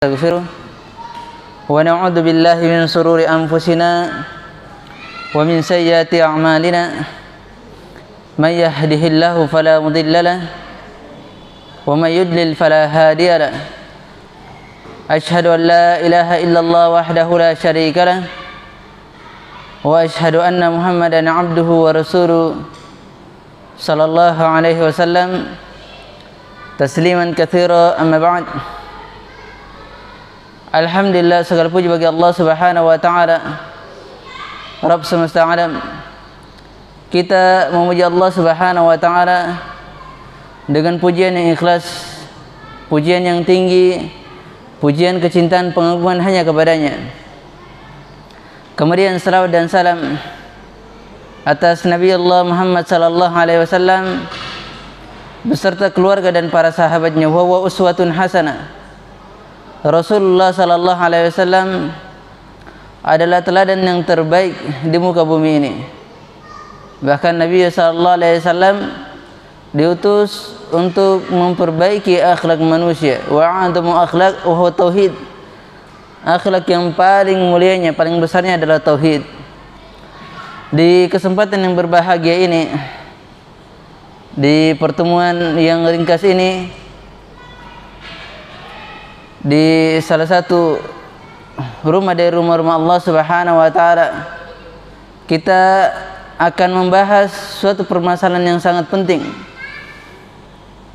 نستغفره ونعوذ بالله من شرور أنفسنا ومن سيئات أعمالنا من يهده الله فلا مضل له ومن يضلل فلا هادي له أشهد أن لا إله إلا الله وحده لا شريك له وأشهد أن محمدا عبده ورسوله صلى الله عليه وسلم تسليما كثيرا أما بعد. Alhamdulillah, segala puji bagi Allah Subhanahu wa taala, Rabb semesta alam. Kita memuji Allah Subhanahu wa taala dengan pujian yang ikhlas, pujian yang tinggi, pujian kecintaan pengagungan hanya kepadanya. Kemudian salawat dan salam atas Nabi Allah Muhammad sallallahu alaihi wasallam beserta keluarga dan para sahabatnya. Wa uswatun hasanah. Rasulullah sallallahu alaihi wasallam adalah teladan yang terbaik di muka bumi ini. Bahkan Nabi sallallahu alaihi wasallam diutus untuk memperbaiki akhlak manusia. Wa antum akhlak wa tauhid. Akhlak yang paling mulianya, paling besarnya adalah tauhid. Di kesempatan yang berbahagia ini, di pertemuan yang ringkas ini, di salah satu rumah dari rumah-rumah Allah Subhanahu wa taala, kita akan membahas suatu permasalahan yang sangat penting,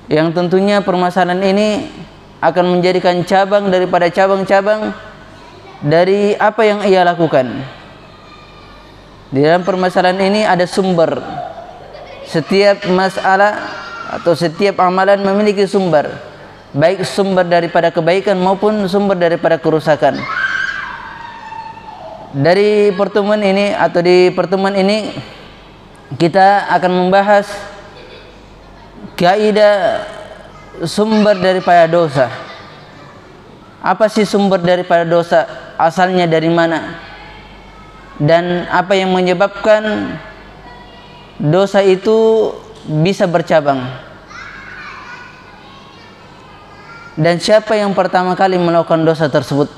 yang tentunya permasalahan ini akan menjadikan cabang daripada cabang-cabang dari apa yang ia lakukan. Di dalam permasalahan ini ada sumber. Setiap masalah atau setiap amalan memiliki sumber, baik sumber daripada kebaikan maupun sumber daripada kerusakan. Dari pertemuan ini atau di pertemuan ini kita akan membahas kaidah sumber daripada dosa. Apa sih sumber daripada dosa? Asalnya dari mana? Dan apa yang menyebabkan dosa itu bisa bercabang? Dan siapa yang pertama kali melakukan dosa tersebut?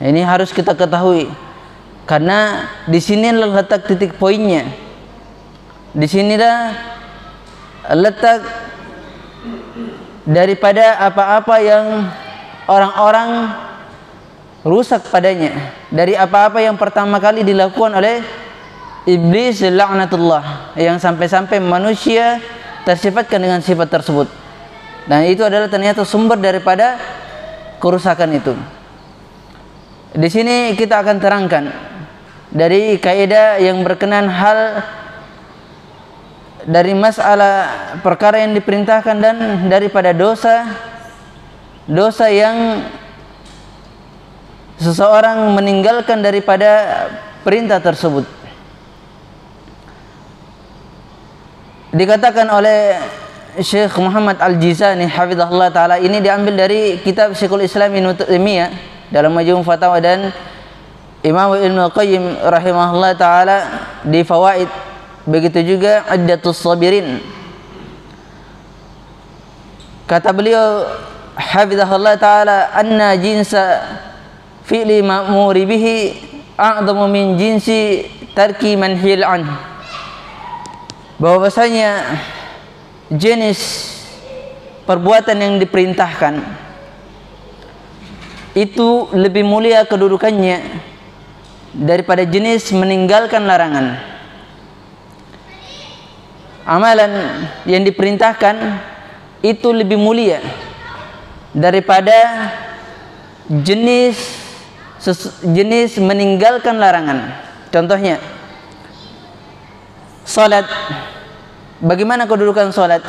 Ini harus kita ketahui, karena di sinilah letak titik poinnya. Di sinilah letak daripada apa-apa yang orang-orang rusak padanya, dari apa-apa yang pertama kali dilakukan oleh iblis laknatullah, yang sampai-sampai manusia tersifatkan dengan sifat tersebut. Dan itu adalah ternyata sumber daripada kerusakan itu. Di sini kita akan terangkan dari kaidah yang berkenan hal dari masalah perkara yang diperintahkan dan daripada dosa yang seseorang meninggalkan daripada perintah tersebut. Dikatakan oleh Syekh Muhammad Al-Jizani hafizahullah taala, ini diambil dari kitab Syekhul Islam Ibnu Taimiyah dalam Majmu' Fatawa dan Imam Ibnu Qayyim rahimahullah taala di Fawaid, begitu juga Iddatus Sabirin. Kata beliau hafizahullah taala, anna jinsa fi'li ma'muri bihi a'dhamu min jinsi tarki manhil an. Bahwasanya jenis perbuatan yang diperintahkan itu lebih mulia kedudukannya daripada jenis meninggalkan larangan. Amalan yang diperintahkan itu lebih mulia daripada jenis meninggalkan larangan. Contohnya salat. Bagaimana kedudukan salat?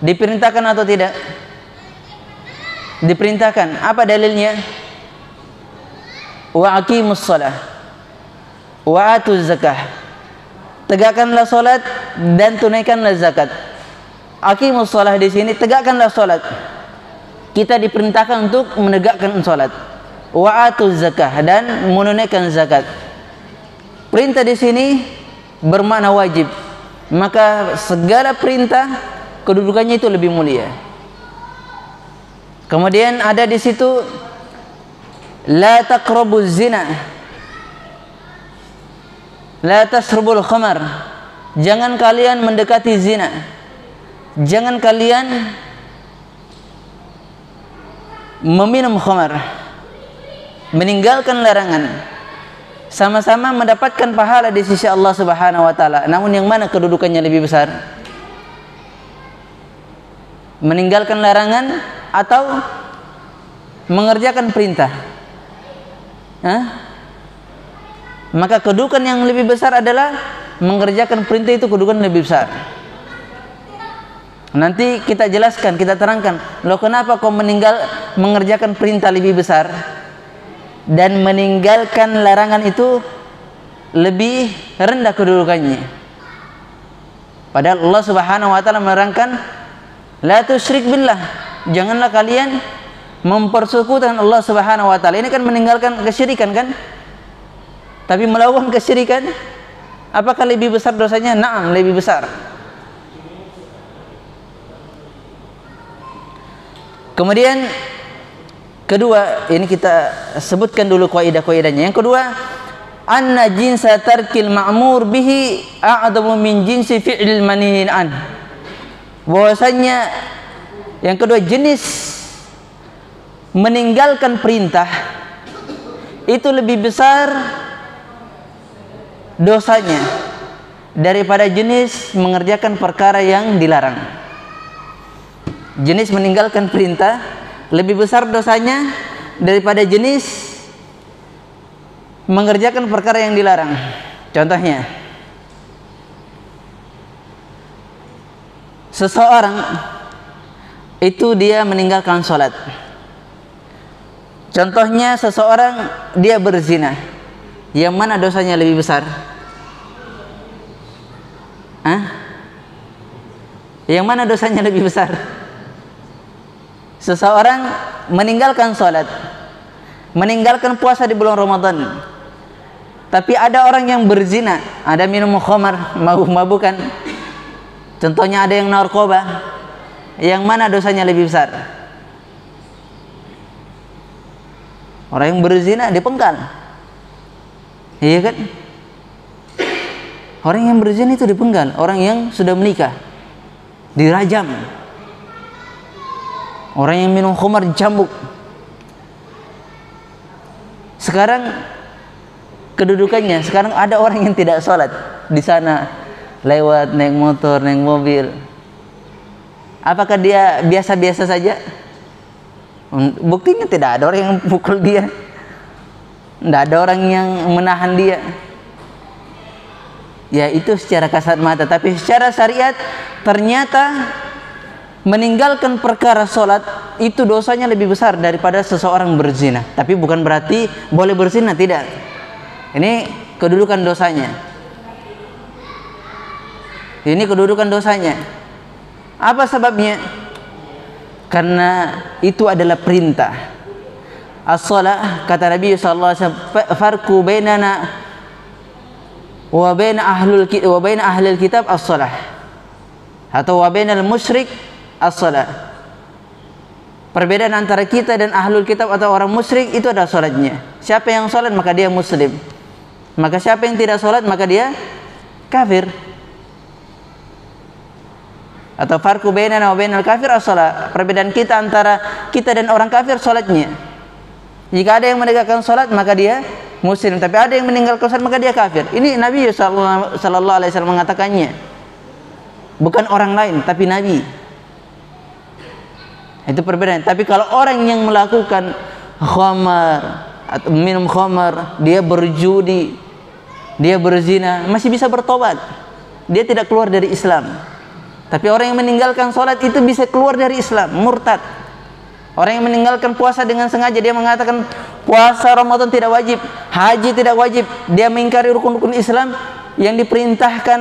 Diperintahkan atau tidak? Diperintahkan. Apa dalilnya? Wa aqimus shalah wa atuz zakah. Tegakkanlah salat dan tunaikanlah zakat. Aqimus shalah di sini tegakkanlah salat. Kita diperintahkan untuk menegakkan salat. Wa atuz zakah dan menunaikan zakat. Perintah di sini bermakna wajib. Maka segala perintah kedudukannya itu lebih mulia. Kemudian ada di situ la taqrabuz zina, la tasrubul khamar. Jangan kalian mendekati zina. Jangan kalian meminum khamar. Meninggalkan larangan. Sama-sama mendapatkan pahala di sisi Allah Subhanahu wa taala. Namun yang mana kedudukannya lebih besar? Meninggalkan larangan atau mengerjakan perintah? Maka kedudukan yang lebih besar adalah mengerjakan perintah, itu kedudukan lebih besar. Nanti kita jelaskan, kita terangkan, loh kenapa kau mengerjakan perintah lebih besar dan meninggalkan larangan itu lebih rendah kedudukannya. Padahal Allah Subhanahu wa taala menerangkan la tusyrik billah, janganlah kalian mempersekutukan Allah Subhanahu wa taala. Ini kan meninggalkan kesyirikan kan? Tapi melakukan kesyirikan, apakah lebih besar dosanya? Naam, lebih besar. Kemudian kedua, ini kita sebutkan dulu kaidah-kaidahnya. Yang kedua, anna jinsa tarkil ma'mur bihi a'damu min jinsi fi'lil manhiin an. Bahwasanya yang kedua, jenis meninggalkan perintah itu lebih besar dosanya daripada jenis mengerjakan perkara yang dilarang. Jenis meninggalkan perintah lebih besar dosanya daripada jenis mengerjakan perkara yang dilarang. Contohnya, seseorang itu dia meninggalkan sholat. Contohnya seseorang dia berzina. Yang mana dosanya lebih besar? Yang mana dosanya lebih besar? Seseorang meninggalkan sholat, meninggalkan puasa di bulan Ramadan, tapi ada orang yang berzina, ada minum khamar, mabuk-mabukan, contohnya ada yang narkoba. Yang mana dosanya lebih besar? Orang yang berzina dipenggal, iya kan? Orang yang berzina itu dipenggal. Orang yang sudah menikah dirajam. Orang yang minum khamar dicambuk. Sekarang kedudukannya, sekarang ada orang yang tidak sholat di sana, lewat naik motor, naik mobil. Apakah dia biasa-biasa saja? Buktinya tidak ada orang yang pukul dia, tidak ada orang yang menahan dia. Ya itu secara kasat mata, tapi secara syariat ternyata meninggalkan perkara sholat itu dosanya lebih besar daripada seseorang berzina. Tapi bukan berarti boleh berzina, tidak. Ini kedudukan dosanya. Ini kedudukan dosanya. Apa sebabnya? Karena itu adalah perintah. As-shalah, kata Nabi sallallahu alaihi wasallam, farqu bainana wa bain ahlul kitab as-shalah, atau wa bainal musyrik as-shalah. Perbedaan antara kita dan ahlul kitab atau orang musyrik itu adalah salatnya. Siapa yang salat maka dia muslim. Maka siapa yang tidak salat maka dia kafir. Atau farqu bainana wa bainal kafir as-shalah. Perbedaan kita antara kita dan orang kafir salatnya. Jika ada yang menegakkan salat maka dia muslim, tapi ada yang meninggalkan salat maka dia kafir. Ini Nabi sallallahu alaihi wasallam mengatakannya. Bukan orang lain tapi Nabi. Itu perbedaan. Tapi kalau orang yang melakukan khamar atau minum khamar, dia berjudi, dia berzina, masih bisa bertobat. Dia tidak keluar dari Islam. Tapi orang yang meninggalkan sholat itu bisa keluar dari Islam, murtad. Orang yang meninggalkan puasa dengan sengaja, dia mengatakan puasa Ramadan tidak wajib, haji tidak wajib, dia mengingkari rukun-rukun Islam yang diperintahkan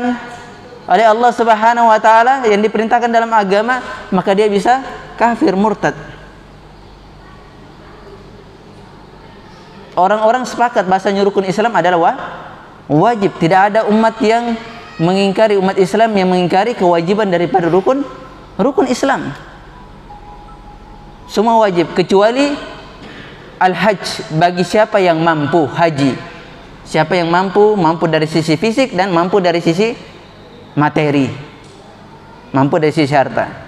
oleh Allah Subhanahu wa taala, yang diperintahkan dalam agama, maka dia bisa kafir, murtad. Orang-orang sepakat bahasanya rukun Islam adalah wajib. Tidak ada umat yang mengingkari, umat Islam yang mengingkari kewajiban daripada rukun Islam. Semua wajib kecuali al-hajj, bagi siapa yang mampu haji. Siapa yang mampu dari sisi fisik dan mampu dari sisi materi, mampu dari sisi harta.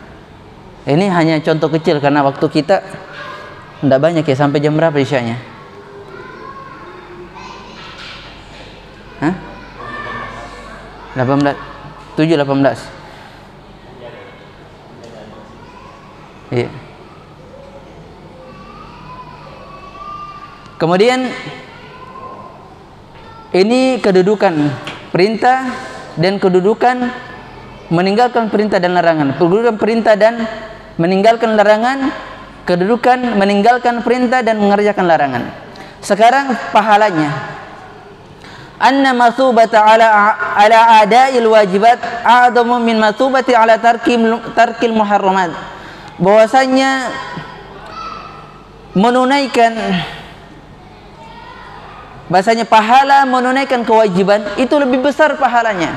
Ini hanya contoh kecil karena waktu kita tidak banyak ya. Sampai jam berapa isyanya? Hah? 7:18. Iya. Kemudian ini kedudukan perintah dan kedudukan meninggalkan perintah dan larangan. Kedudukan perintah dan meninggalkan larangan, kedudukan meninggalkan perintah dan mengerjakan larangan. Sekarang pahalanya. Anna masubata ala ada'il wajibat a'zamu min masubati ala tarkil muharramat. Bahwasanya pahala menunaikan kewajiban itu lebih besar pahalanya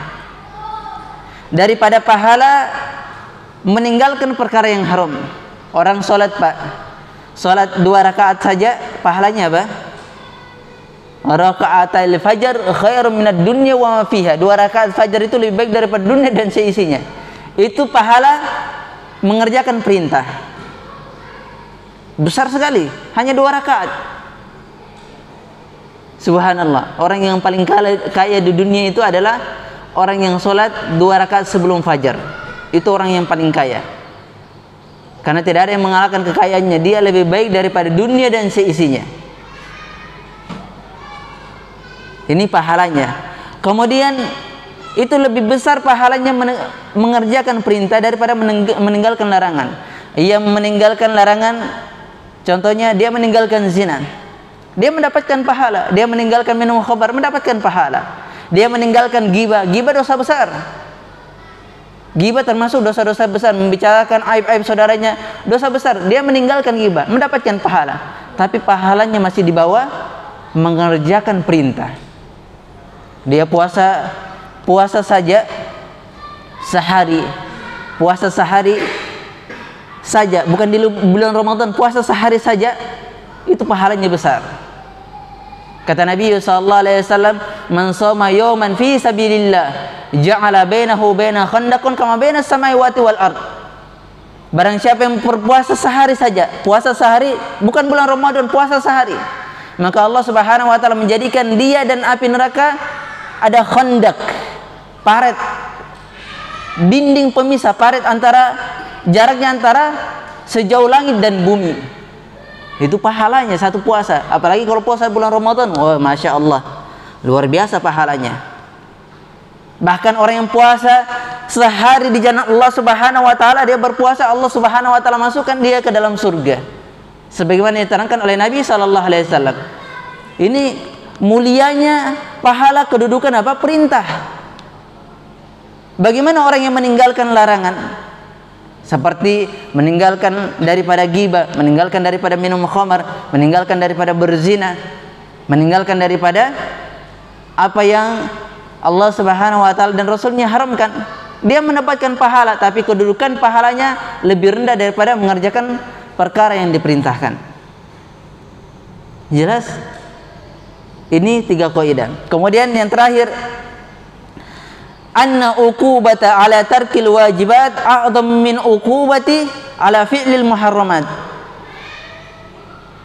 daripada pahala meninggalkan perkara yang haram. Orang sholat, Pak, sholat 2 rakaat saja pahalanya apa? Raka'atul fajar khairum minad dunya wa ma fiha. 2 rakaat fajar itu lebih baik daripada dunia dan seisinya. Itu pahala mengerjakan perintah. Besar sekali, hanya 2 rakaat. Subhanallah, orang yang paling kaya di dunia itu adalah orang yang sholat 2 rakaat sebelum fajar. Itu orang yang paling kaya, karena tidak ada yang mengalahkan kekayaannya. Dia lebih baik daripada dunia dan seisinya. Ini pahalanya. Kemudian itu lebih besar pahalanya mengerjakan perintah daripada meninggalkan larangan. Ia meninggalkan larangan, contohnya dia meninggalkan zina, dia mendapatkan pahala. Dia meninggalkan minum khamar, mendapatkan pahala. Dia meninggalkan ghibah, ghibah dosa besar. Ghibah termasuk dosa-dosa besar, membicarakan aib-aib saudaranya, dosa besar. Dia meninggalkan ghibah, mendapatkan pahala. Tapi pahalanya masih di bawah mengerjakan perintah. Dia puasa saja sehari, puasa sehari saja, bukan di bulan Ramadan, puasa sehari saja itu pahalanya besar. Kata Nabi sallallahu alaihi wasallam, "Man shoma yawman fi sabilillah, ja'ala bainahu baina khandaqun kama baina samawati wal ard." Barang siapa yang berpuasa sehari saja, puasa sehari, bukan bulan Ramadan, puasa sehari, maka Allah Subhanahu wa taala menjadikan dia dan api neraka ada khandaq, paret, dinding pemisah, paret jaraknya antara sejauh langit dan bumi. Itu pahalanya satu puasa. Apalagi kalau puasa bulan Ramadan, wah, masya Allah, luar biasa pahalanya. Bahkan orang yang puasa sehari di jalan Allah Subhanahu wa taala, dia berpuasa, Allah Subhanahu wa taala masukkan dia ke dalam surga, sebagaimana diterangkan oleh Nabi sallallahu alaihi wasallam. Ini mulianya pahala kedudukan apa? Perintah. Bagaimana orang yang meninggalkan larangan? Seperti meninggalkan daripada ghibah, meninggalkan daripada minum khamar, meninggalkan daripada berzina, meninggalkan daripada apa yang Allah Subhanahu wa taala dan Rasulnya haramkan. Dia mendapatkan pahala, tapi kedudukan pahalanya lebih rendah daripada mengerjakan perkara yang diperintahkan. Jelas? Ini 3 kaidah. Kemudian yang terakhir, anna uqubata ala tarkil wajibat a'zam min uqubati ala fi'lil muharramat.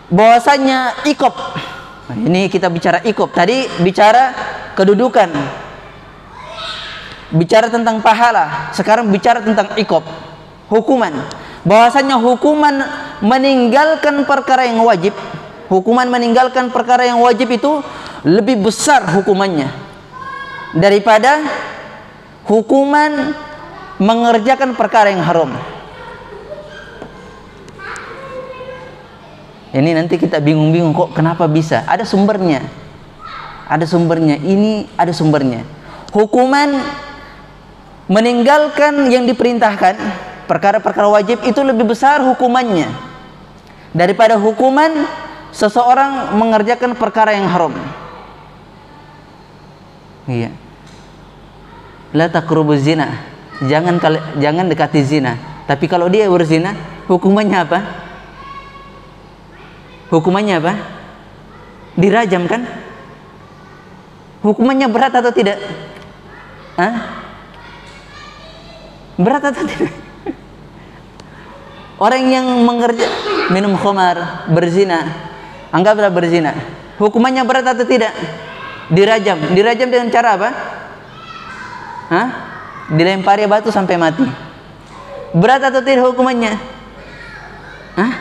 Bahwasanya iqab. Ini kita bicara iqab. Tadi bicara kedudukan, bicara tentang pahala. Sekarang bicara tentang iqab, hukuman. Bahwasanya hukuman meninggalkan perkara yang wajib, hukuman meninggalkan perkara yang wajib itu lebih besar hukumannya daripada hukuman mengerjakan perkara yang haram. Ini nanti kita bingung-bingung, kok kenapa bisa? Ada sumbernya. Ada sumbernya. Ini ada sumbernya. Hukuman meninggalkan yang diperintahkan, perkara-perkara wajib itu lebih besar hukumannya daripada hukuman seseorang mengerjakan perkara yang haram. Iya. La taqrabuz zina. Jangan dekati zina. Tapi kalau dia berzina, hukumannya apa? hukumannya apa? Dirajam kan? Hukumannya berat atau tidak? Hah? Berat atau tidak? Orang yang minum khamar, berzina, anggaplah berzina, hukumannya berat atau tidak? Dirajam. Dirajam dengan cara apa? Hah? Dilempari batu sampai mati. Berat atau tidak hukumannya? Hah?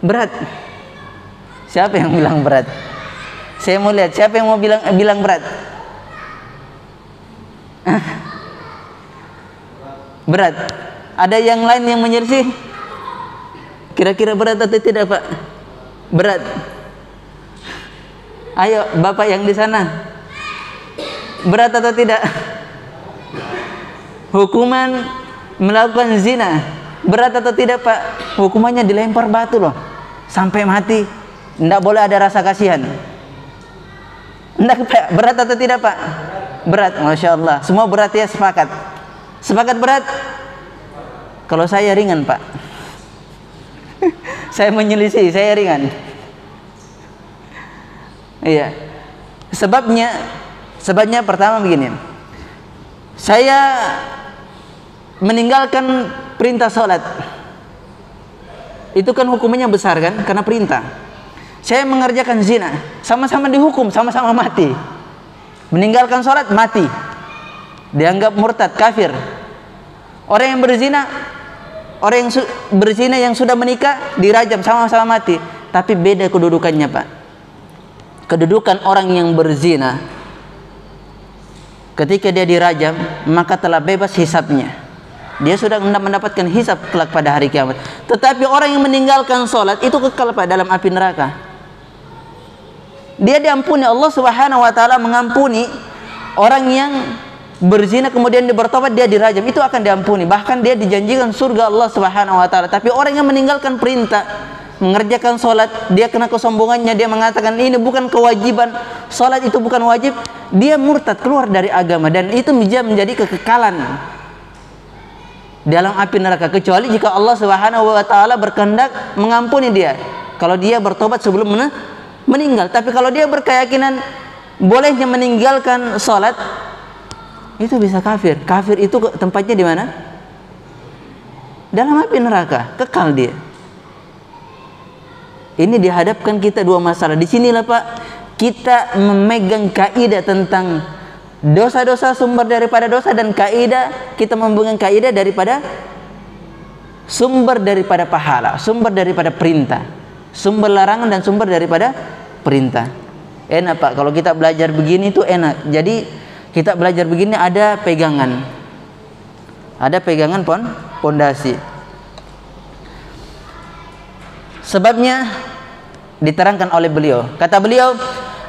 Berat. Siapa yang bilang berat? Saya mau lihat siapa yang mau bilang berat. Hah? Berat. Ada yang lain yang menyelisih? Kira-kira berat atau tidak, Pak? Berat. Ayo, Bapak yang di sana. Berat atau tidak? Hukuman melakukan zina berat atau tidak, Pak? Hukumannya dilempar batu loh sampai mati. Tidak boleh ada rasa kasihan. Tidak, Pak. Berat atau tidak, Pak? Berat. Masya Allah. Semua berat ya, sepakat. Sepakat berat. Kalau saya ringan, Pak. Saya menyelisih, saya ringan. Iya. Sebabnya pertama begini. Saya meninggalkan perintah sholat. Itu kan hukumannya besar kan? Karena perintah. Saya mengerjakan zina, sama-sama dihukum, sama-sama mati. Meninggalkan sholat, mati. Dianggap murtad, kafir. Orang yang berzina, yang sudah menikah dirajam, sama-sama mati. Tapi beda kedudukannya, Pak. Kedudukan orang yang berzina, ketika dia dirajam, maka telah bebas hisabnya. Dia sudah mendapatkan hisab kelak pada hari kiamat. Tetapi orang yang meninggalkan sholat itu kekal, Pak, dalam api neraka. Dia diampuni, Allah Subhanahu wa taala mengampuni orang yang berzina kemudian dia bertobat, dia dirajam, itu akan diampuni. Bahkan dia dijanjikan surga Allah Subhanahu wa taala. Tapi orang yang meninggalkan perintah, mengerjakan sholat, dia kena kesombongannya, dia mengatakan ini bukan kewajiban, sholat itu bukan wajib, dia murtad, keluar dari agama, dan itu bisa menjadi kekekalan dalam api neraka, kecuali jika Allah Subhanahu wa taala berkehendak mengampuni dia kalau dia bertobat sebelum meninggal. Tapi kalau dia berkeyakinan bolehnya meninggalkan sholat, itu bisa kafir. Kafir itu tempatnya di mana? Dalam api neraka, kekal dia. Ini dihadapkan kita dua masalah. Di sinilah, Pak, kita memegang kaidah tentang dosa-dosa, sumber daripada dosa, dan kaidah kita memegang kaidah daripada sumber daripada pahala, sumber daripada perintah, sumber larangan dan sumber daripada perintah. Enak, Pak, kalau kita belajar begini itu enak. Jadi kita belajar begini ada pegangan. Ada pegangan pondasi. Sebabnya diterangkan oleh beliau. Kata beliau,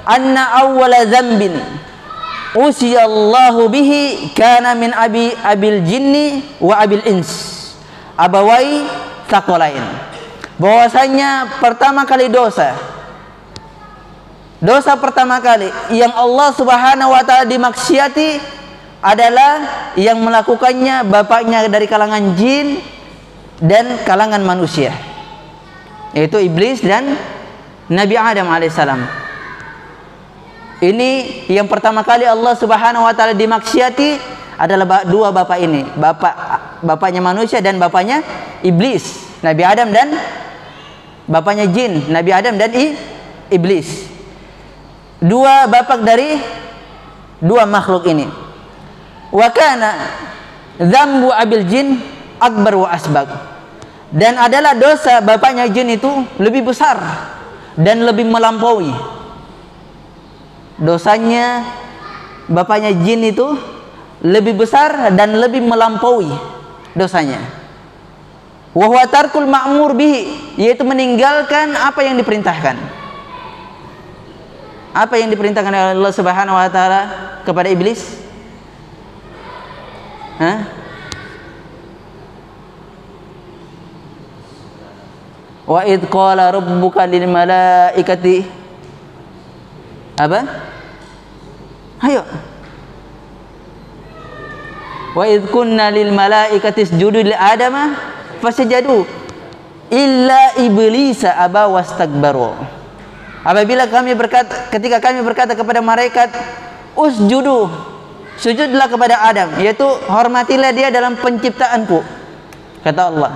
anna awwala dzambin usiyallahu bihi kana min abil jinni wa abil ins abawai tsaqalain. Bahwasanya pertama kali dosa pertama kali yang Allah Subhanahu wa taala dimaksiati adalah yang melakukannya bapaknya dari kalangan jin dan kalangan manusia, yaitu iblis dan Nabi Adam alaihissalam. Ini yang pertama kali Allah Subhanahu wa taala dimaksiati adalah dua bapak ini, bapaknya manusia dan bapaknya iblis, Nabi Adam, dan bapaknya jin, Nabi Adam dan iblis. Dua bapak dari dua makhluk ini. Wa kana dzambu abil jin akbar wa asbag. Dan adalah dosa bapaknya jin itu lebih besar dan lebih melampaui. Dosanya bapaknya jin itu lebih besar dan lebih melampaui dosanya. Wa huwa tarkul ma'mur bihi, yaitu meninggalkan apa yang diperintahkan. Apa yang diperintahkan oleh Allah Subhanahu wa taala kepada iblis? Hah? Wa id qala rabbuka lil malaikati apa? Ayo. Wa id kunna lil malaikati isjudu li adama fasajadu. illa iblisa aba wastakbaru. Apabila ketika kami berkata kepada malaikat, usjudu, sujudlah kepada Adam, yaitu hormatilah dia dalam penciptaanku, kata Allah.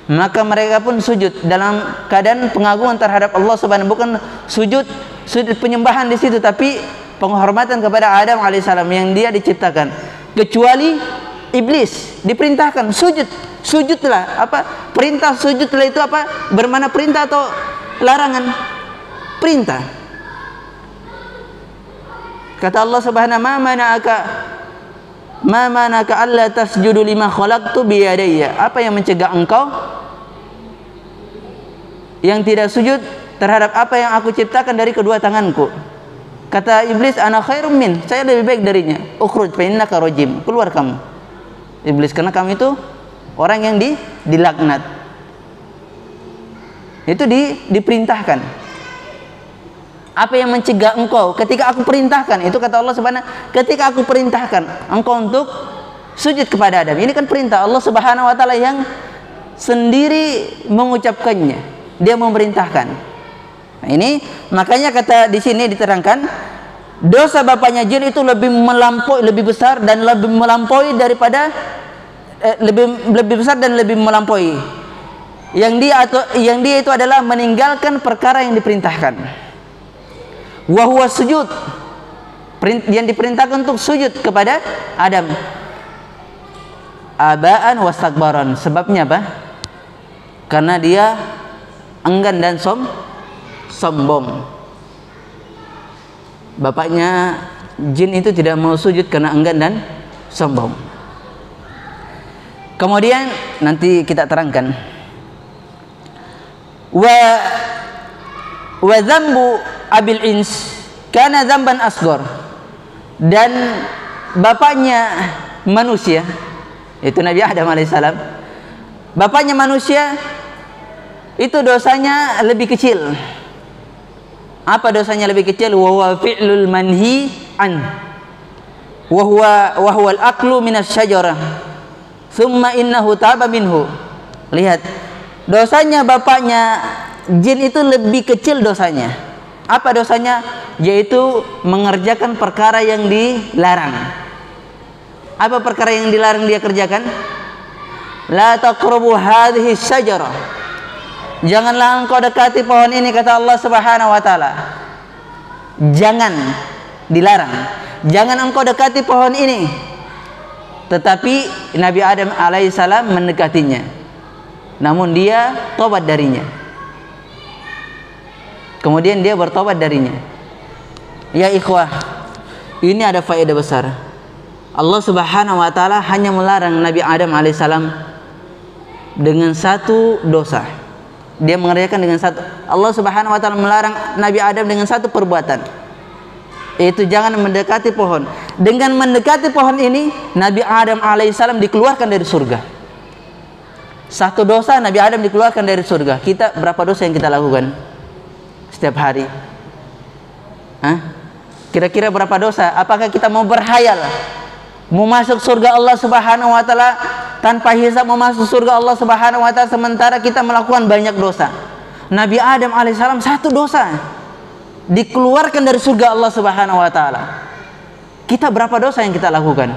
Maka mereka pun sujud dalam keadaan pengagungan terhadap Allah Subhanahu, bukan sujud penyembahan di situ, tapi penghormatan kepada Adam alaihissalam yang dia diciptakan. Kecuali iblis diperintahkan sujudlah. Apa perintah sujudlah itu apa? Bermana perintah atau larangan? Perintah. Kata Allah Subhanahu, ma manaka alla tasjudu lima khalaqtu biyadayya. Apa yang mencegah engkau yang tidak sujud terhadap apa yang aku ciptakan dari kedua tanganku? Kata iblis, ana khairum min, saya lebih baik darinya. Ukhruj fa innaka rajim, keluar kamu iblis, karena kamu itu orang yang dilaknat. Itu diperintahkan. Apa yang mencegah engkau ketika aku perintahkan? Itu kata Allah Subhanahu, ketika aku perintahkan engkau untuk sujud kepada Adam. Ini kan perintah Allah Subhanahu wa taala yang sendiri mengucapkannya. Dia memerintahkan. Nah, ini makanya kata di sini diterangkan, dosa bapaknya jin itu lebih besar dan lebih melampaui daripada lebih besar dan lebih melampaui. Yang dia itu adalah meninggalkan perkara yang diperintahkan. Wa huwa sujud, yang diperintahkan untuk sujud kepada Adam. Abaan wastakbaran. Sebabnya apa? Karena dia enggan dan sombong. Bapaknya jin itu tidak mau sujud karena enggan dan sombong. Kemudian nanti kita terangkan. Wa dzambu abil ins kana dzamban asghar. Dan bapaknya manusia, itu Nabi Adam alaihissalam, bapaknya manusia itu dosanya lebih kecil. Apa dosanya lebih kecil? Wa huwa fi'lul manhi an, wa huwa al-aklu minas syajarah thumma innahu taba minhu. Lihat, dosanya bapaknya jin itu lebih kecil dosanya. Apa dosanya? Yaitu mengerjakan perkara yang dilarang. Apa perkara yang dilarang dia kerjakan? La taqrabu hadhihi syajarah, janganlah engkau dekati pohon ini, kata Allah Subhanahu wa taala. Jangan, dilarang. Jangan engkau dekati pohon ini. Tetapi Nabi Adam alaihissalam mendekatinya. Namun dia tobat darinya. Kemudian dia bertobat darinya. Ya ikhwah, ini ada faedah besar. Allah Subhanahu wa taala hanya melarang Nabi Adam alaihissalam dengan satu dosa. Dia mengerjakan dengan satu. Allah Subhanahu wa taala melarang Nabi Adam dengan satu perbuatan, yaitu jangan mendekati pohon. Dengan mendekati pohon ini, Nabi Adam alaihissalam dikeluarkan dari surga. Satu dosa Nabi Adam dikeluarkan dari surga. Kita berapa dosa yang kita lakukan setiap hari? Kira-kira berapa dosa? Apakah kita mau berhayal mau masuk surga Allah Subhanahu wa taala tanpa hisab, mau masuk surga Allah Subhanahu wa taala sementara kita melakukan banyak dosa? Nabi Adam alaihissalam satu dosa dikeluarkan dari surga Allah Subhanahu wa taala. Kita berapa dosa yang kita lakukan?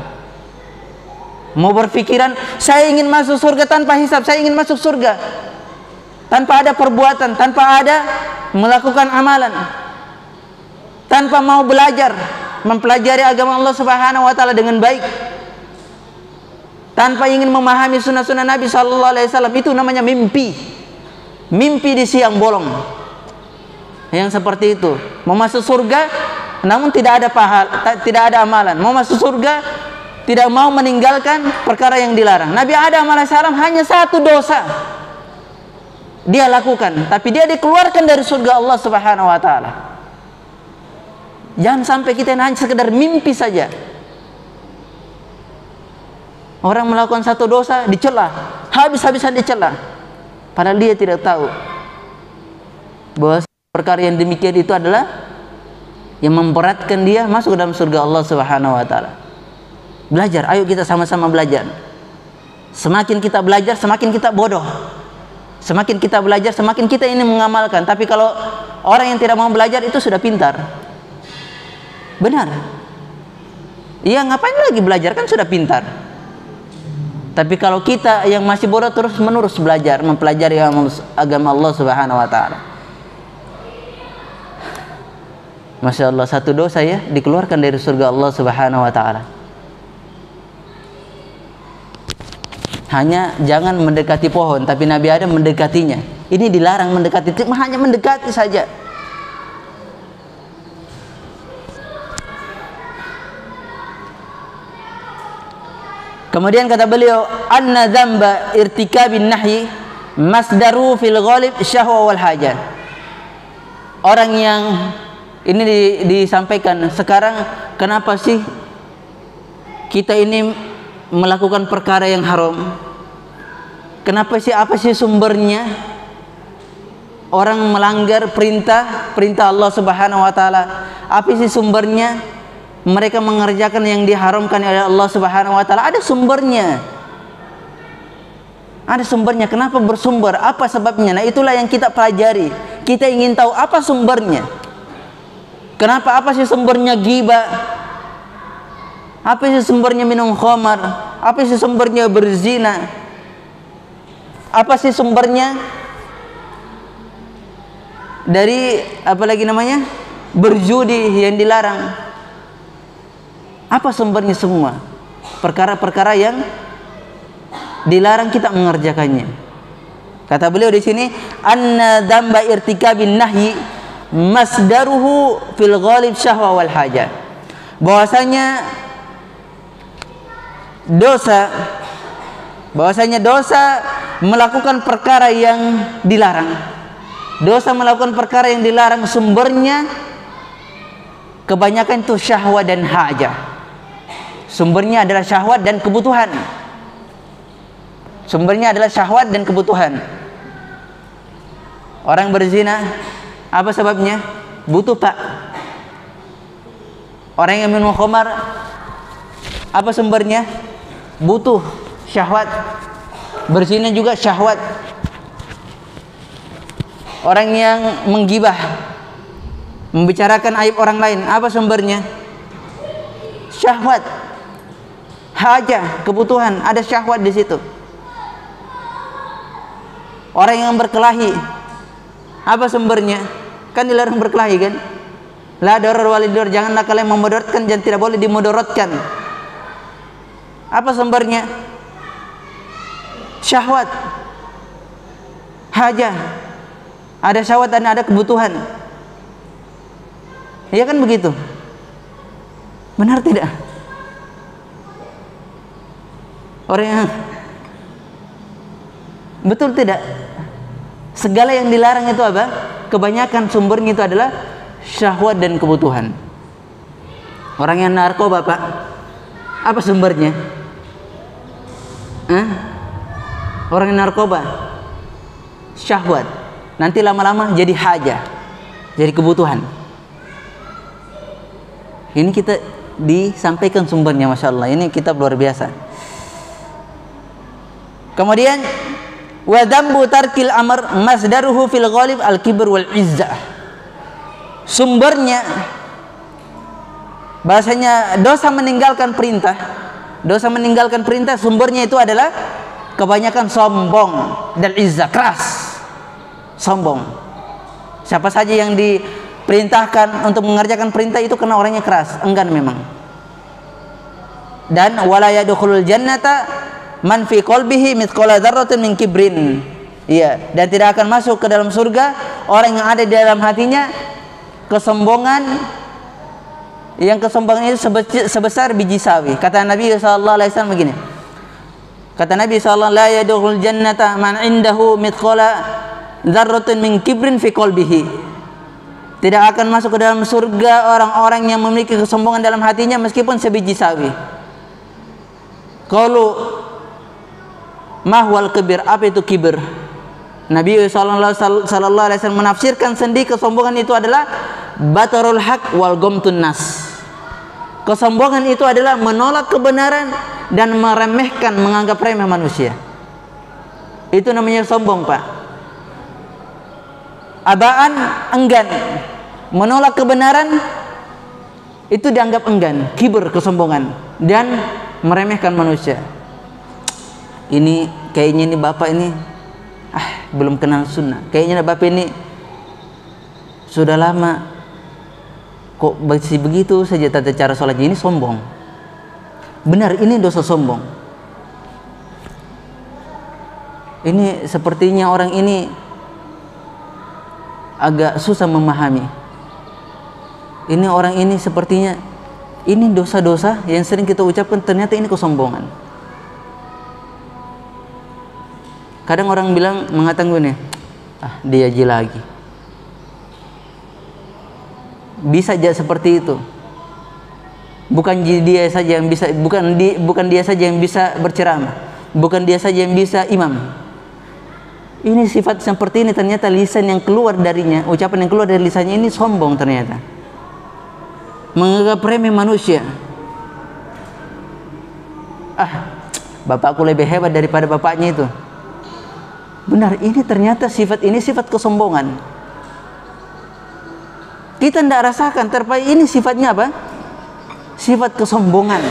Mau berpikiran saya ingin masuk surga tanpa hisab, saya ingin masuk surga tanpa ada perbuatan, tanpa ada melakukan amalan, tanpa mau belajar mempelajari agama Allah Subhanahu wa taala dengan baik, tanpa ingin memahami sunnah-sunnah Nabi sallallahu alaihi wasallam. Itu namanya mimpi. Mimpi di siang bolong. Yang seperti itu, mau masuk surga namun tidak ada pahala, tidak ada amalan. Mau masuk surga tidak mau meninggalkan perkara yang dilarang. Nabi Adam alaihissalam hanya satu dosa dia lakukan, tapi dia dikeluarkan dari surga Allah Subhanahu wa taala. Jangan sampai kita hanya sekedar mimpi saja. Orang melakukan satu dosa dicela, habis-habisan dicela, padahal dia tidak tahu bahwa perkara yang demikian itu adalah yang memberatkan dia masuk ke dalam surga Allah Subhanahu wa taala. Belajar, ayo kita sama-sama belajar. Semakin kita belajar, semakin kita bodoh. Semakin kita belajar, semakin kita ini mengamalkan. Tapi kalau orang yang tidak mau belajar itu sudah pintar. Benar. Iya, ngapain lagi belajar, kan sudah pintar. Tapi kalau kita yang masih bodoh terus menerus belajar, mempelajari agama Allah Subhanahu wa taala. Masya Allah, satu dosa ya dikeluarkan dari surga Allah Subhanahu wa taala. Hanya jangan mendekati pohon, tapi Nabi Adam mendekatinya. Ini dilarang mendekati, hanya mendekati saja. Kemudian kata beliau, anna dzamba irtikabin nahyi masdaru fil ghalib syahwa wal hajat. Orang yang ini disampaikan sekarang, kenapa sih kita ini melakukan perkara yang haram? Kenapa sih, apa sih sumbernya orang melanggar perintah Allah Subhanahu wa taala? Apa sih sumbernya mereka mengerjakan yang diharamkan oleh Allah Subhanahu wa taala? Ada sumbernya. Ada sumbernya. Kenapa bersumber? Apa sebabnya? Nah, itulah yang kita pelajari. Kita ingin tahu apa sumbernya. Kenapa? Apa sih sumbernya ghibah? Apa sih sumbernya minum khamar? Apa sih sumbernya berzina? Apa sih sumbernya dari apalagi namanya berjudi yang dilarang? Apa sumbernya semua? Perkara-perkara yang dilarang kita mengerjakannya. Kata beliau di sini, anna dzamba irtikabin nahyi masdaruhu fil ghalib syahwa wal hajat. Bahwasanya dosa melakukan perkara yang dilarang. Dosa melakukan perkara yang dilarang sumbernya kebanyakan itu syahwat dan hajat. Sumbernya adalah syahwat dan kebutuhan. Sumbernya adalah syahwat dan kebutuhan. Orang berzina, apa sebabnya? Butuh, Pak. Orang yang minum khamar, apa sumbernya? Butuh, syahwat. Berzina juga syahwat. Orang yang menggibah, membicarakan aib orang lain, apa sumbernya? Syahwat. Hajah, kebutuhan, ada syahwat di situ. Orang yang berkelahi, apa sumbernya? Kan dilarang berkelahi kan? La darar walidur, janganlah kalian memudaratkan dan tidak boleh dimudaratkan. Apa sumbernya? Syahwat. Hajah. Ada syahwat dan ada kebutuhan. Iya kan begitu? Benar tidak? Orang yang betul tidak? Segala yang dilarang itu apa? Kebanyakan sumbernya itu adalah syahwat dan kebutuhan. Orang yang narkoba, Pak, apa sumbernya? Orang yang narkoba syahwat, nanti lama-lama jadi hajah, jadi kebutuhan. Ini kita disampaikan sumbernya, Masya Allah. Ini kitab luar biasa. Kemudian wa dzambu tarkil amr masdaruhu fil ghalib al kibr wal izzah. Sumbernya bahasanya dosa meninggalkan perintah. Dosa meninggalkan perintah sumbernya itu adalah kebanyakan sombong dan izzah, keras. Sombong. Siapa saja yang diperintahkan untuk mengerjakan perintah itu kena orangnya keras, enggan memang. Dan wala yadkhulul jannata man fi qalbihi mithqala dzarratin min kibrin. Iya, dan tidak akan masuk ke dalam surga orang yang ada di dalam hatinya kesombongan, yang kesombongan itu sebesar biji sawi. Kata Nabi sallallahu alaihi wasallam begini. Kata Nabi sallallahu alaihi wasallam, la yadkhulul jannata man indahu mithqala dzarratin min kibrin fi qalbihi. Tidak akan masuk ke dalam surga orang-orang yang memiliki kesombongan dalam hatinya meskipun sebiji sawi. Qalu mahwal kibir, apa itu kibir? Nabi sallallahu alaihi wasallam menafsirkan sendiri kesombongan itu adalah batarul haq wal ghamtun nas. Kesombongan itu adalah menolak kebenaran dan meremehkan, menganggap remeh manusia. Itu namanya sombong, Pak. Abaan, enggan. Menolak kebenaran itu dianggap enggan, kibur, kesombongan, dan meremehkan manusia. Ini kayaknya ini bapak ini belum kenal sunnah. Kayaknya bapak ini sudah lama kok masih begitu saja tata cara sholatnya. Ini sombong. Benar, ini dosa sombong. Ini sepertinya orang ini agak susah memahami. Ini orang ini sepertinya ini dosa-dosa yang sering kita ucapkan, ternyata ini kesombongan. Kadang orang bilang, mengatakan gini, dia aja lagi. Bisa aja seperti itu. Bukan dia saja yang bisa, bukan dia saja yang bisa berceramah, bukan dia saja yang bisa imam. Ini sifat seperti ini, ternyata lisan yang keluar darinya, ucapan yang keluar dari lisannya ini sombong ternyata. Menganggap remeh manusia. Bapakku lebih hebat daripada bapaknya itu. Benar, ini ternyata sifat ini sifat kesombongan. Kita tidak rasakan, terpai ini sifatnya apa? Sifat kesombongan.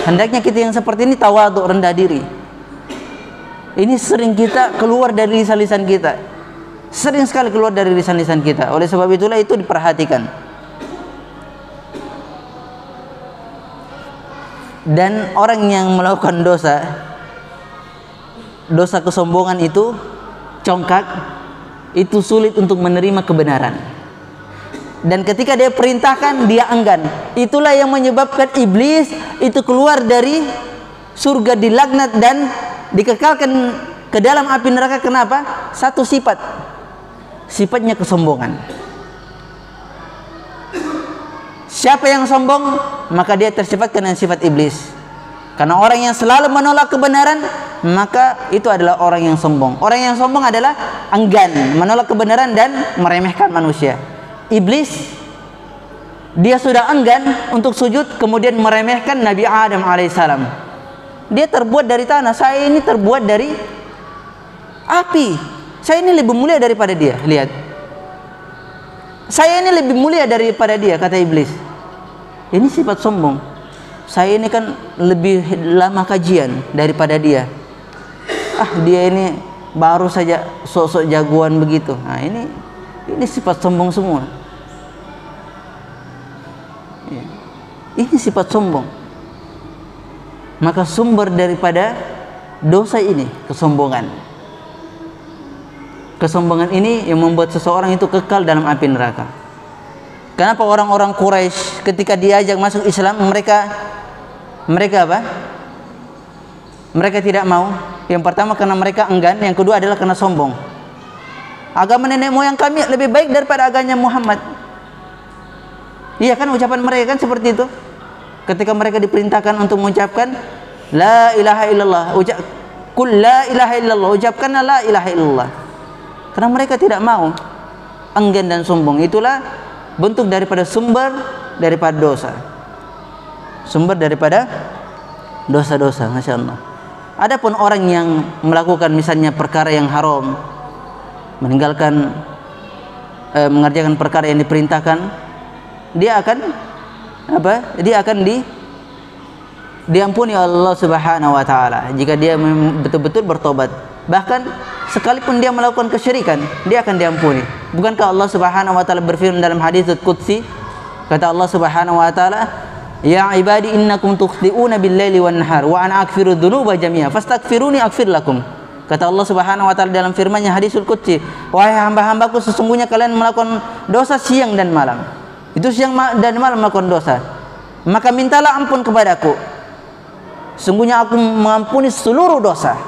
Hendaknya kita yang seperti ini tawadhu, rendah diri. Ini sering kita keluar dari lisan-lisan kita. Sering sekali keluar dari lisan-lisan kita. Oleh sebab itulah itu diperhatikan. Dan orang yang melakukan dosa kesombongan itu congkak, itu sulit untuk menerima kebenaran. Dan ketika dia perintahkan, dia enggan. Itulah yang menyebabkan iblis itu keluar dari surga, dilaknat dan dikekalkan ke dalam api neraka. Kenapa? Satu sifat, sifatnya kesombongan. Siapa yang sombong, maka dia tersifatkan dengan sifat iblis. Karena orang yang selalu menolak kebenaran, maka itu adalah orang yang sombong. Orang yang sombong adalah enggan, menolak kebenaran dan meremehkan manusia. Iblis, dia sudah enggan untuk sujud, kemudian meremehkan Nabi Adam alaihissalam. Dia terbuat dari tanah, saya ini terbuat dari api. Saya ini lebih mulia daripada dia. Lihat, saya ini lebih mulia daripada dia, kata iblis. Ini sifat sombong. Saya ini kan lebih lama kajian daripada dia. Dia ini baru saja sok-sok jagoan begitu. Ini sifat sombong semua. Ini sifat sombong. Maka sumber daripada dosa ini kesombongan. Kesombongan ini yang membuat seseorang itu kekal dalam api neraka. Kenapa orang-orang Quraisy ketika diajak masuk Islam, mereka apa? Mereka tidak mau. Yang pertama karena mereka enggan, yang kedua adalah karena sombong. Agama nenek moyang kami lebih baik daripada agamanya Muhammad. Iya kan, ucapan mereka kan seperti itu. Ketika mereka diperintahkan untuk mengucapkan la ilaha illallah, kul la ilaha illallah, ucapkanlah la ilaha illallah. Karena mereka tidak mau, enggan dan sombong. Itulah bentuk daripada sumber daripada dosa. Sumber daripada dosa-dosa, Masya Allah. Adapun orang yang melakukan misalnya perkara yang haram, meninggalkan mengerjakan perkara yang diperintahkan, dia akan apa? Dia akan diampuni Allah Subhanahu wa taala jika dia betul-betul bertobat. Bahkan sekalipun dia melakukan kesyirikan, dia akan diampuni. Bukankah Allah Subhanahu wa taala berfirman dalam hadis qudsi, kata Allah Subhanahu wa taala, ya ibadi innakum tukhti'una bil-laili wan-nahar wa ana aghfiru dzunuba jami'a fastaghfiruni aghfir lakum. Kata Allah Subhanahu wa taala dalam firman-Nya hadisul qudsi, wahai hamba-hambaku, sesungguhnya kalian melakukan dosa siang dan malam. Itu siang dan malam melakukan dosa. Maka mintalah ampun kepadaku. Sungguhnya aku mengampuni seluruh dosa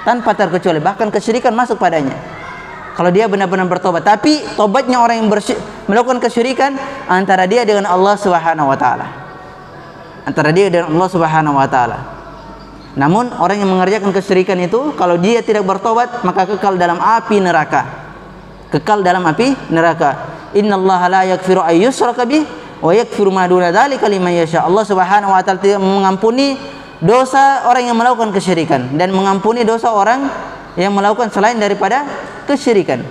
tanpa terkecuali, bahkan kesyirikan masuk padanya. Kalau dia benar-benar bertobat, tapi tobatnya orang yang melakukan kesyirikan antara dia dengan Allah Subhanahu wa taala. Antara dia dengan Allah Subhanahu wa taala. Namun orang yang mengerjakan kesyirikan itu, kalau dia tidak bertobat, maka kekal dalam api neraka. Kekal dalam api neraka. Innallaha la yaghfiru ay yushraka bih wa yaghfiru ma duna dzalika liman yasha. Allah Subhanahu wa taala tidak mengampuni dosa orang yang melakukan kesyirikan dan mengampuni dosa orang yang melakukan selain daripada kesyirikan.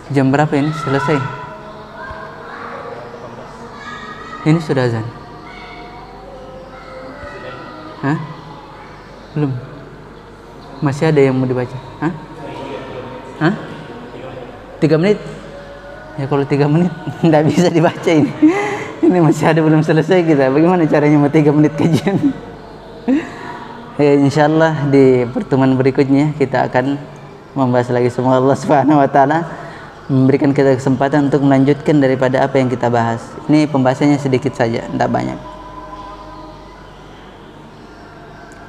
Jam berapa ini selesai? Ini sudah azan. Hah? Belum. Masih ada yang mau dibaca? Hah? Hah? 3 menit? Ya kalau 3 menit tidak bisa dibaca ini. Ini masih ada belum selesai kita. Bagaimana caranya mau 3 menit kajian? Ya, insyaallah di pertemuan berikutnya kita akan membahas lagi. Semoga Allah Subhanahu wa taala memberikan kita kesempatan untuk melanjutkan daripada apa yang kita bahas. Ini pembahasannya sedikit saja, tidak banyak.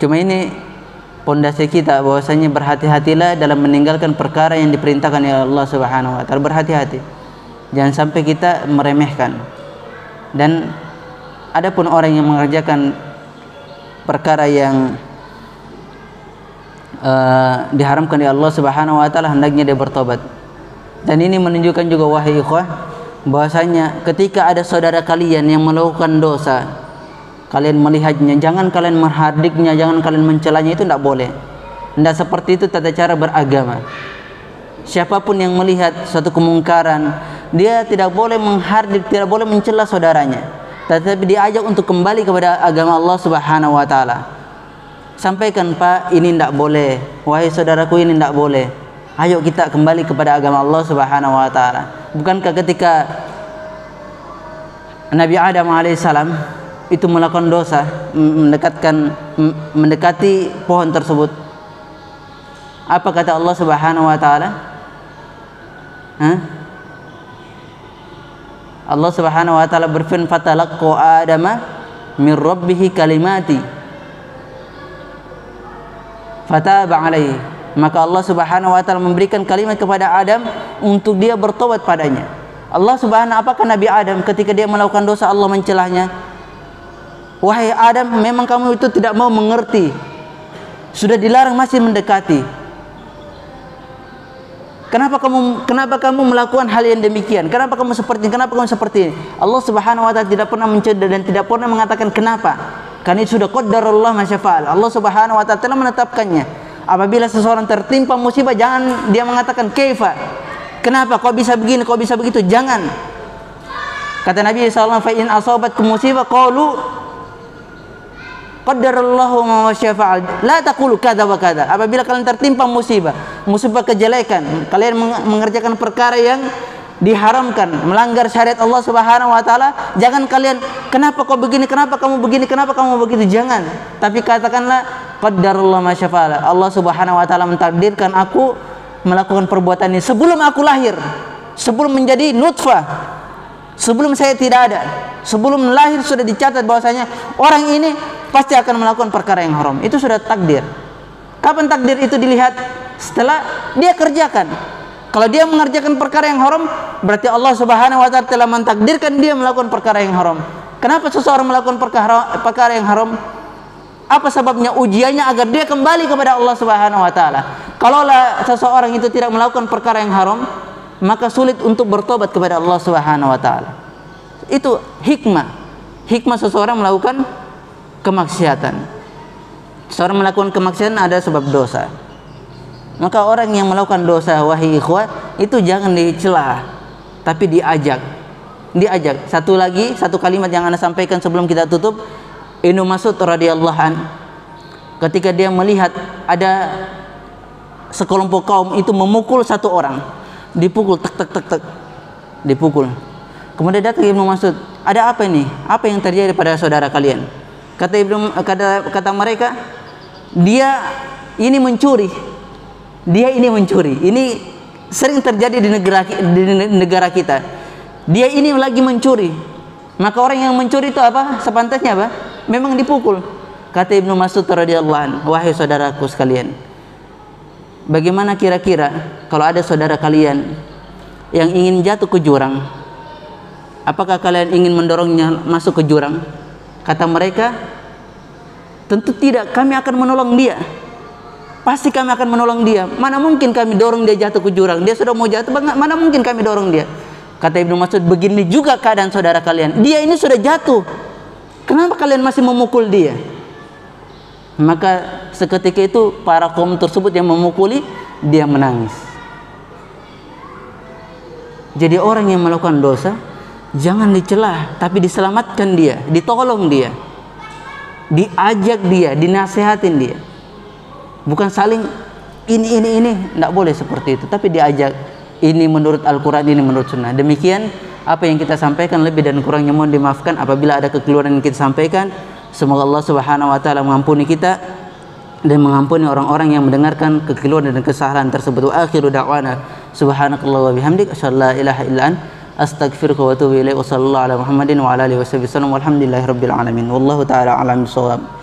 Cuma ini pondasi kita, bahwasanya berhati-hatilah dalam meninggalkan perkara yang diperintahkan oleh Allah Subhanahu wa taala. Berhati-hati. Jangan sampai kita meremehkan. Dan adapun orang yang mengerjakan perkara yang diharamkan oleh Allah Subhanahu wa taala, hendaknya dia bertobat. Dan ini menunjukkan juga, wahai ikhwah, bahwasanya ketika ada saudara kalian yang melakukan dosa, kalian melihatnya, jangan kalian menghardiknya, jangan kalian mencelanya, itu tidak boleh. Tidak seperti itu tata cara beragama. Siapapun yang melihat suatu kemungkaran, dia tidak boleh menghardik, tidak boleh mencela saudaranya, tetapi diajak untuk kembali kepada agama Allah Subhanahu wa taala. Sampaikan, Pak, ini tidak boleh. Wahai saudaraku, ini tidak boleh. Ayo kita kembali kepada agama Allah Subhanahu wa taala. Bukankah ketika Nabi Adam alaihissalam itu melakukan dosa, mendekati pohon tersebut, apa kata Allah Subhanahu wa taala? Allah Subhanahu wa taala berfirman, "Fatalaqqa Adama min rabbih kalimati fataba alaihi." Maka Allah Subhanahu wa taala memberikan kalimat kepada Adam untuk dia bertobat padanya. Allah Subhanahu, apakah Nabi Adam ketika dia melakukan dosa Allah mencelahnya? Wahai Adam, memang kamu itu tidak mau mengerti. Sudah dilarang masih mendekati. Kenapa kamu melakukan hal yang demikian? Kenapa kamu seperti ini? Kenapa kamu seperti ini? Allah Subhanahu wa taala tidak pernah mencela dan tidak pernah mengatakan kenapa. Karena itu sudah qaddarullah ma syafa'al. Allah Subhanahu wa taala telah menetapkannya. Apabila seseorang tertimpa musibah, jangan dia mengatakan kaifa, kenapa kok bisa begini, kok bisa begitu. Jangan. Kata Nabi sallallahu alaihi wasallam, fa in asabatkum musibah qalu qaddarallahu ma syafa'al, la taqulu kadza wa kadza. Apabila kalian tertimpa musibah kejelekan, kalian mengerjakan perkara yang diharamkan, melanggar syariat Allah Subhanahu wa taala, jangan kalian kenapa kok begini, kenapa kamu begini, kenapa kamu begitu. Jangan, tapi katakanlah qaddarullah ma syafa'ala. Allah Subhanahu wa taala mentakdirkan aku melakukan perbuatan ini sebelum aku lahir, sebelum menjadi nutfah, sebelum saya tidak ada, sebelum lahir sudah dicatat bahwasanya orang ini pasti akan melakukan perkara yang haram. Itu sudah takdir. Kapan takdir itu dilihat? Setelah dia kerjakan. Kalau dia mengerjakan perkara yang haram, berarti Allah Subhanahu wa taala telah mentakdirkan dia melakukan perkara yang haram. Kenapa seseorang melakukan perkara yang haram? Apa sebabnya? Ujiannya agar dia kembali kepada Allah Subhanahu wa taala. Kalaulah seseorang itu tidak melakukan perkara yang haram, maka sulit untuk bertobat kepada Allah Subhanahu wa taala. Itu hikmah. Hikmah seseorang melakukan kemaksiatan. Seseorang melakukan kemaksiatan ada sebab dosa. Maka orang yang melakukan dosa, wahai ikhwah, itu jangan dicela, tapi diajak. Satu kalimat yang Anda sampaikan sebelum kita tutup. Ibnu Mas'ud radhiyallahu an, ketika dia melihat ada sekelompok kaum itu memukul satu orang, dipukul tek, dipukul. Kemudian datang Ibnu Mas'ud, ada apa ini? Apa yang terjadi pada saudara kalian? Kata mereka, dia ini mencuri. Ini sering terjadi di negara kita. Dia ini lagi mencuri. Maka orang yang mencuri itu apa? Sepantasnya apa? Memang dipukul. Kata Ibnu Mas'ud radhiyallahu anhu, wahai saudaraku sekalian, bagaimana kira-kira kalau ada saudara kalian yang ingin jatuh ke jurang? Apakah kalian ingin mendorongnya masuk ke jurang? Kata mereka, Tentu tidak, kami akan menolong dia. Pasti kami akan menolong dia. Mana mungkin kami dorong dia jatuh ke jurang. Dia sudah mau jatuh, mana mungkin kami dorong dia. Kata Ibnu Mas'ud, begini juga keadaan saudara kalian. Dia ini sudah jatuh, kenapa kalian masih memukul dia? Maka seketika itu para kaum tersebut yang memukuli, dia menangis. Jadi orang yang melakukan dosa jangan dicela, tapi diselamatkan dia, ditolong dia, diajak dia, dinasihatin dia. Bukan saling ini, tidak boleh seperti itu, tapi diajak. Ini menurut Al-Quran, ini menurut Sunnah. Demikian apa yang kita sampaikan, lebih dan kurangnya mohon dimaafkan apabila ada kekeliruan yang kita sampaikan. Semoga Allah Subhanahu wa taala mengampuni kita dan mengampuni orang-orang yang mendengarkan kekeliruan dan kesalahan tersebut. Wa akhiru da'wana subhanakallah wa bihamdik asyhadu an la ilaha illa anta astaghfiruka wa atubu ilaik. Wa sallallahu ala Muhammadin wa ala alihi wasallam. Walhamdulillahirabbil alamin. Wallahu taala a'lam bissawab.